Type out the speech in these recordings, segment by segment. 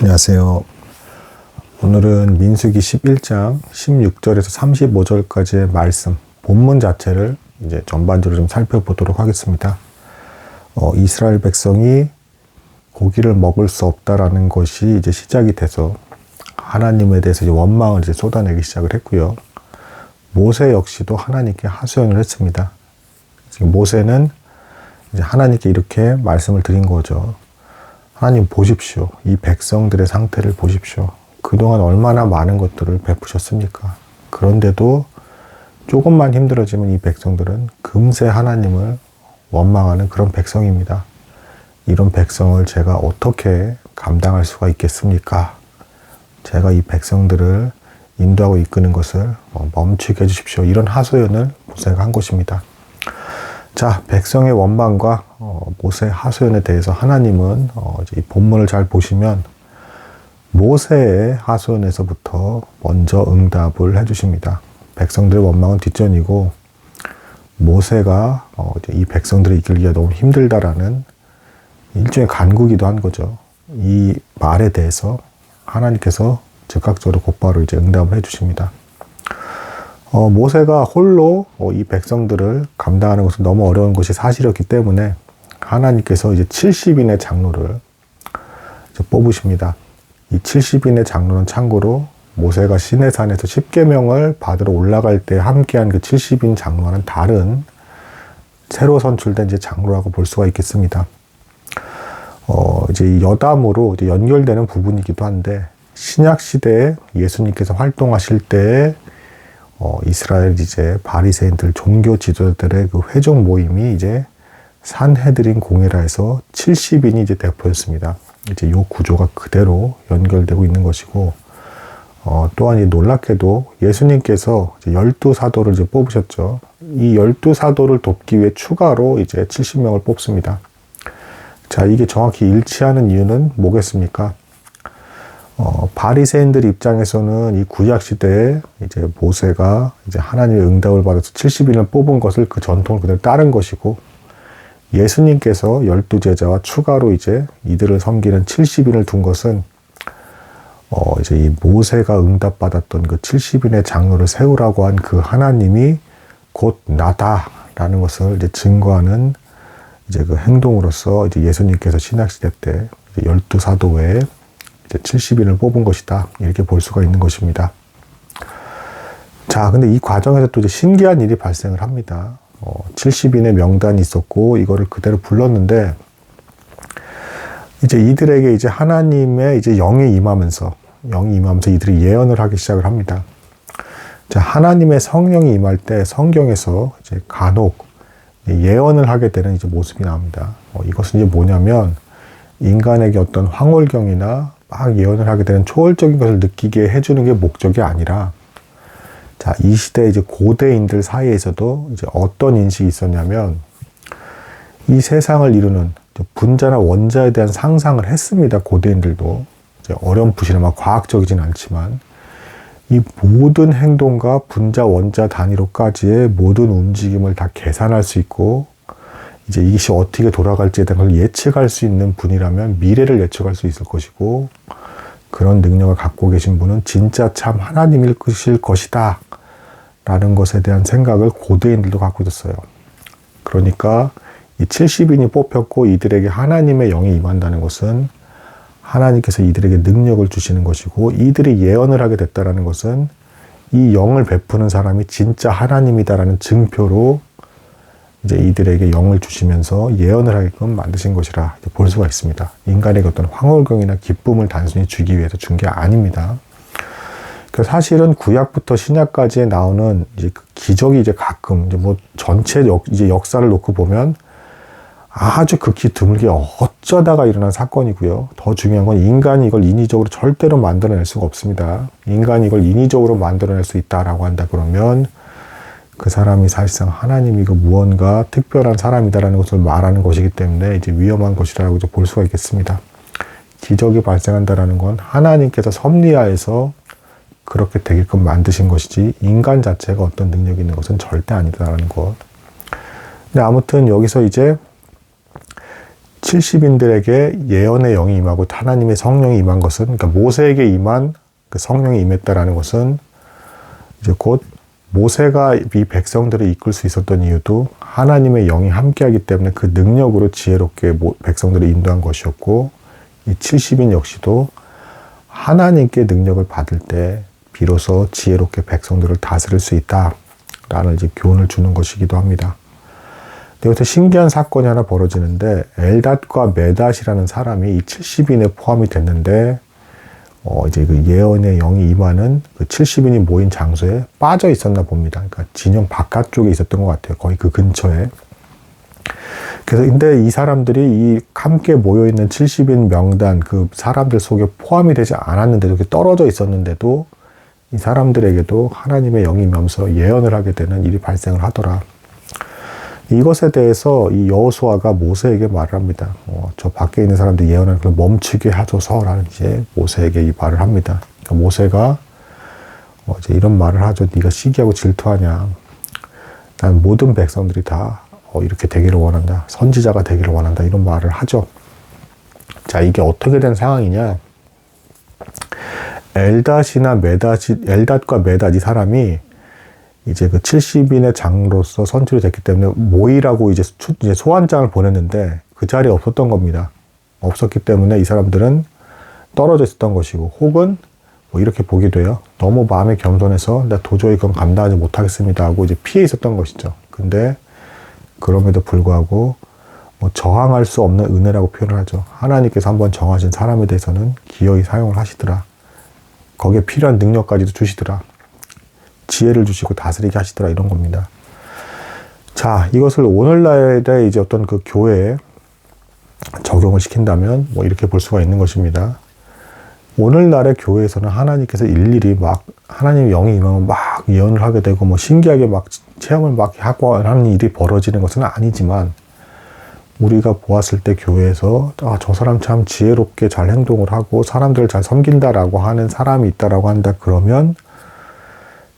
안녕하세요. 오늘은 민수기 11장 16절에서 35절까지의 말씀, 본문 자체를 이제 전반적으로 좀 살펴보도록 하겠습니다. 이스라엘 백성이 고기를 먹을 수 없다라는 것이 이제 시작이 돼서 하나님에 대해서 이제 원망을 이제 쏟아내기 시작을 했고요. 모세 역시도 하나님께 하소연을 했습니다. 지금 모세는 이제 하나님께 이렇게 말씀을 드린 거죠. 하나님 보십시오. 이 백성들의 상태를 보십시오. 그동안 얼마나 많은 것들을 베푸셨습니까? 그런데도 조금만 힘들어지면 이 백성들은 금세 하나님을 원망하는 그런 백성입니다. 이런 백성을 제가 어떻게 감당할 수가 있겠습니까? 제가 이 백성들을 인도하고 이끄는 것을 멈추게 해주십시오. 이런 하소연을 모세가 한 것입니다. 자, 백성의 원망과 모세의 하소연에 대해서 하나님은 이제 이 본문을 잘 보시면 모세의 하소연에서부터 먼저 응답을 해주십니다. 백성들의 원망은 뒷전이고 모세가 이제 이 백성들을 이끌기가 너무 힘들다라는 일종의 간구기도 한 거죠. 이 말에 대해서 하나님께서 즉각적으로 곧바로 이제 응답을 해주십니다. 모세가 홀로 이 백성들을 감당하는 것은 너무 어려운 것이 사실이었기 때문에 하나님께서 이제 70인의 장로를 이제 뽑으십니다. 이 70인의 장로는 참고로 모세가 시내산에서 10계명을 받으러 올라갈 때 함께한 그 70인 장로와는 다른 새로 선출된 이제 장로라고 볼 수가 있겠습니다. 이제 이 여담으로 이제 연결되는 부분이기도 한데 신약 시대에 예수님께서 활동하실 때 이스라엘 이제 바리새인들 종교 지도자들의 그 회종 모임이 이제 산헤드린 공회라 해서 70인이 이제 대표였습니다. 이제 요 구조가 그대로 연결되고 있는 것이고, 또한 이 놀랍게도 예수님께서 이제 12사도를 이제 뽑으셨죠. 이 12사도를 돕기 위해 추가로 이제 70명을 뽑습니다. 자, 이게 정확히 일치하는 이유는 뭐겠습니까? 바리새인들 입장에서는 이 구약 시대에 이제 모세가 이제 하나님의 응답을 받아서 70인을 뽑은 것을 그 전통을 그대로 따른 것이고, 예수님께서 12제자와 추가로 이제 이들을 섬기는 70인을 둔 것은 이제 이 모세가 응답받았던 그 70인의 장로를 세우라고 한 그 하나님이 곧 나다라는 것을 이제 증거하는 이제 그 행동으로서 이제 예수님께서 신약시대 때 12사도 외에 이제 70인을 뽑은 것이다. 이렇게 볼 수가 있는 것입니다. 자, 근데 이 과정에서 또 이제 신기한 일이 발생을 합니다. 70인의 명단이 있었고, 이거를 그대로 불렀는데, 이제 이들에게 이제 하나님의 이제 영이 임하면서 이들이 예언을 하기 시작을 합니다. 자, 하나님의 성령이 임할 때 성경에서 이제 간혹 예언을 하게 되는 이제 모습이 나옵니다. 이것은 이제 뭐냐면, 인간에게 어떤 황홀경이나 막 예언을 하게 되는 초월적인 것을 느끼게 해주는 게 목적이 아니라, 자, 이 시대 이제 고대인들 사이에서도 이제 어떤 인식이 있었냐면, 이 세상을 이루는 분자나 원자에 대한 상상을 했습니다. 고대인들도. 이제 어렴풋이나 막 과학적이진 않지만, 이 모든 행동과 분자, 원자 단위로까지의 모든 움직임을 다 계산할 수 있고, 이제 이것이 어떻게 돌아갈지에 대한 걸 예측할 수 있는 분이라면 미래를 예측할 수 있을 것이고, 그런 능력을 갖고 계신 분은 진짜 참 하나님일 것이다 라는 것에 대한 생각을 고대인들도 갖고 있었어요. 그러니까 이 70인이 뽑혔고 이들에게 하나님의 영이 임한다는 것은 하나님께서 이들에게 능력을 주시는 것이고, 이들이 예언을 하게 됐다는 것은 이 영을 베푸는 사람이 진짜 하나님이다라는 증표로 이제 이들에게 영을 주시면서 예언을 하게끔 만드신 것이라 볼 수가 있습니다. 인간에게 어떤 황홀경이나 기쁨을 단순히 주기 위해서 준 게 아닙니다. 사실은 구약부터 신약까지에 나오는 이제 그 기적이 이제 가끔 이제 뭐 전체 이제 역사를 놓고 보면 아주 극히 드물게 어쩌다가 일어난 사건이고요. 더 중요한 건 인간이 이걸 인위적으로 절대로 만들어낼 수가 없습니다. 인간이 이걸 인위적으로 만들어낼 수 있다라고 한다 그러면 그 사람이 사실상 하나님이고 무언가 특별한 사람이다라는 것을 말하는 것이기 때문에 이제 위험한 것이라고 이제 볼 수가 있겠습니다. 기적이 발생한다라는 건 하나님께서 섭리하에서 그렇게 되게끔 만드신 것이지 인간 자체가 어떤 능력이 있는 것은 절대 아니다라는 것. 근데 아무튼 여기서 이제 70인들에게 예언의 영이 임하고 하나님의 성령이 임한 것은, 그러니까 모세에게 임한 그 성령이 임했다라는 것은 이제 곧 모세가 이 백성들을 이끌 수 있었던 이유도 하나님의 영이 함께하기 때문에 그 능력으로 지혜롭게 백성들을 인도한 것이었고, 이 70인 역시도 하나님께 능력을 받을 때 비로소 지혜롭게 백성들을 다스릴 수 있다라는 이제 교훈을 주는 것이기도 합니다. 여기서 신기한 사건이 하나 벌어지는데, 엘닷과 메닷이라는 사람이 이 70인에 포함이 됐는데, 이제 그 예언의 영이 임하는 그 70인이 모인 장소에 빠져 있었나 봅니다. 그러니까 진영 바깥쪽에 있었던 것 같아요. 거의 그 근처에. 그래서 근데 이 사람들이 이 함께 모여있는 70인 명단 그 사람들 속에 포함이 되지 않았는데도, 이렇게 떨어져 있었는데도 이 사람들에게도 하나님의 영이 임하면서 예언을 하게 되는 일이 발생을 하더라. 이것에 대해서 이 여호수아가 모세에게 말을 합니다. 저 밖에 있는 사람들이 예언하는 걸 멈추게 하소서라는 이제 모세에게 이 말을 합니다. 그러니까 모세가 이제 이런 말을 하죠. 네가 시기하고 질투하냐? 난 모든 백성들이 다 이렇게 되기를 원한다. 선지자가 되기를 원한다. 이런 말을 하죠. 자, 이게 어떻게 된 상황이냐? 엘닷과 메닷 이 사람이 이제 그 70인의 장로로서 선출이 됐기 때문에 모이라고 이제 소환장을 보냈는데 그 자리에 없었던 겁니다. 없었기 때문에 이 사람들은 떨어져 있었던 것이고, 혹은 뭐 이렇게 보기도 해요. 너무 마음이 겸손해서 나 도저히 그건 감당하지 못하겠습니다 하고 이제 피해 있었던 것이죠. 근데 그럼에도 불구하고 뭐 저항할 수 없는 은혜라고 표현을 하죠. 하나님께서 한번 정하신 사람에 대해서는 기어이 사용을 하시더라. 거기에 필요한 능력까지도 주시더라. 지혜를 주시고 다스리게 하시더라. 이런 겁니다. 자, 이것을 오늘날의 이제 어떤 그 교회에 적용을 시킨다면 뭐 이렇게 볼 수가 있는 것입니다. 오늘날의 교회에서는 하나님께서 일일이 막 하나님의 영이 임하면 막 예언을 하게 되고 뭐 신기하게 막 체험을 막 하고 하는 일이 벌어지는 것은 아니지만, 우리가 보았을 때 교회에서 저 사람 참 지혜롭게 잘 행동을 하고 사람들을 잘 섬긴다라고 하는 사람이 있다라고 한다 그러면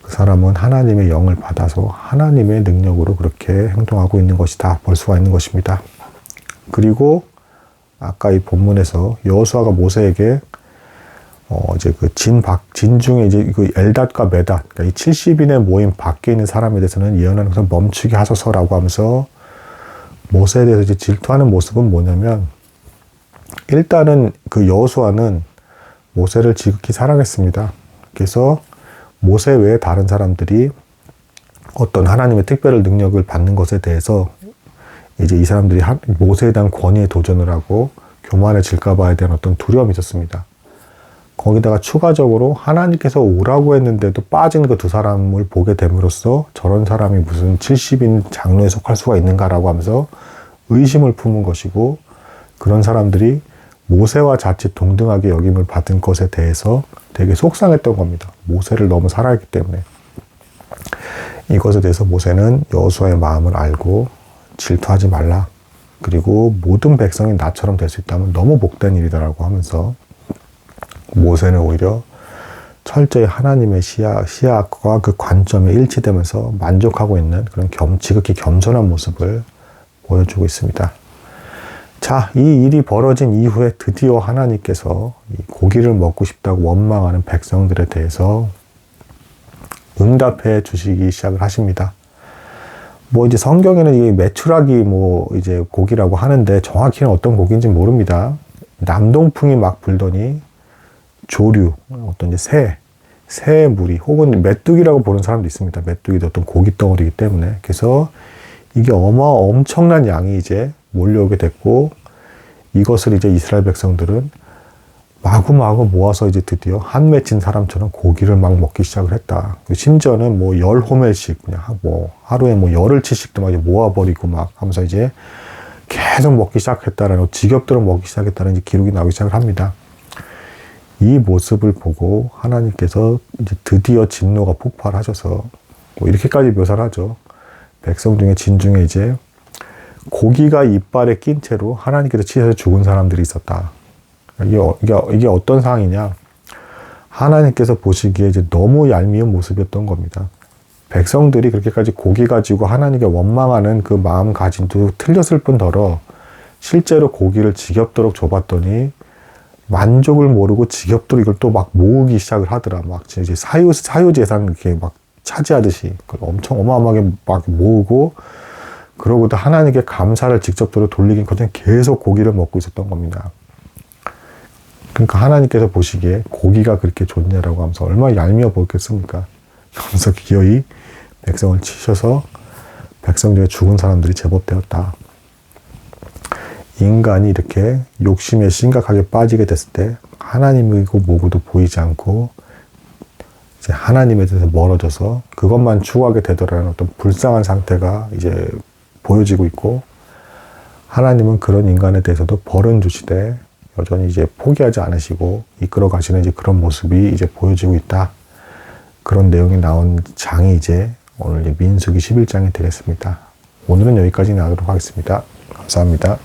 그 사람은 하나님의 영을 받아서 하나님의 능력으로 그렇게 행동하고 있는 것이다 볼 수가 있는 것입니다. 그리고 아까 이 본문에서 여호수아가 모세에게 이제 그 진 중에 이제 그 엘닷과 메닷, 그러니까 이 70인의 모임 밖에 있는 사람에 대해서는 예언하는 것을 멈추게 하소서라고 하면서 모세에 대해서 이제 질투하는 모습은 뭐냐면, 일단은 그 여호수아는 모세를 지극히 사랑했습니다. 그래서 모세 외에 다른 사람들이 어떤 하나님의 특별한 능력을 받는 것에 대해서 이제 이 사람들이 모세에 대한 권위에 도전을 하고 교만해질까 봐에 대한 어떤 두려움이 있었습니다. 거기다가 추가적으로 하나님께서 오라고 했는데도 빠진 그 두 사람을 보게 됨으로써 저런 사람이 무슨 70인 장로에 속할 수가 있는가라고 하면서 의심을 품은 것이고, 그런 사람들이 모세와 자칫 동등하게 여김을 받은 것에 대해서 되게 속상했던 겁니다. 모세를 너무 사랑했기 때문에. 이것에 대해서 모세는 여호수아의 마음을 알고 질투하지 말라. 그리고 모든 백성이 나처럼 될 수 있다면 너무 복된 일이다라고 하면서 모세는 오히려 철저히 하나님의 시야과 그 관점에 일치되면서 만족하고 있는 그런 지극히 겸손한 모습을 보여주고 있습니다. 자, 이 일이 벌어진 이후에 드디어 하나님께서 이 고기를 먹고 싶다고 원망하는 백성들에 대해서 응답해 주시기 시작을 하십니다. 뭐 이제 성경에는 이 메추라기 뭐 이제 고기라고 하는데 정확히는 어떤 고기인지 모릅니다. 남동풍이 막 불더니 조류, 어떤 이제 새의 무리, 혹은 메뚜기라고 보는 사람도 있습니다. 메뚜기도 어떤 고기 덩어리이기 때문에. 그래서 이게 엄청난 양이 이제 몰려오게 됐고, 이것을 이제 이스라엘 백성들은 마구마구 모아서 이제 드디어 한 맺힌 사람처럼 고기를 막 먹기 시작을 했다. 심지어는 뭐 10호멜씩 그냥 뭐 하루에 뭐 10알치씩도 막 모아버리고 막 하면서 이제 계속 먹기 시작했다라는, 지겹도록 먹기 시작했다는 이제 기록이 나오기 시작을 합니다. 이 모습을 보고 하나님께서 이제 드디어 진노가 폭발하셔서 뭐 이렇게까지 묘사를 하죠. 백성 중에 진중에 이제 고기가 이빨에 낀 채로 하나님께서 치셔서 죽은 사람들이 있었다. 이게 어떤 상황이냐? 하나님께서 보시기에 이제 너무 얄미운 모습이었던 겁니다. 백성들이 그렇게까지 고기 가지고 하나님께 원망하는 그 마음가짐도 틀렸을 뿐더러 실제로 고기를 지겹도록 줘봤더니 만족을 모르고 지겹도록 이걸 또 막 모으기 시작을 하더라. 막 이제 사유재산 이렇게 막 차지하듯이 엄청 어마어마하게 막 모으고, 그러고도 하나님께 감사를 직접적으로 돌리긴 거든 계속 고기를 먹고 있었던 겁니다. 그러니까 하나님께서 보시기에 고기가 그렇게 좋냐라고 하면서 얼마나 얄미워 보였겠습니까? 그러면서 기어이 백성을 치셔서 백성 중에 죽은 사람들이 제법 되었다. 인간이 이렇게 욕심에 심각하게 빠지게 됐을 때 하나님이고 뭐고도 보이지 않고 이제 하나님에 대해서 멀어져서 그것만 추구하게 되더라는 어떤 불쌍한 상태가 이제 보여지고 있고, 하나님은 그런 인간에 대해서도 벌은 주시되 여전히 이제 포기하지 않으시고 이끌어 가시는 이제 그런 모습이 이제 보여지고 있다. 그런 내용이 나온 장이 이제 오늘 민수기 11장이 되겠습니다. 오늘은 여기까지 나가도록 하겠습니다. 감사합니다.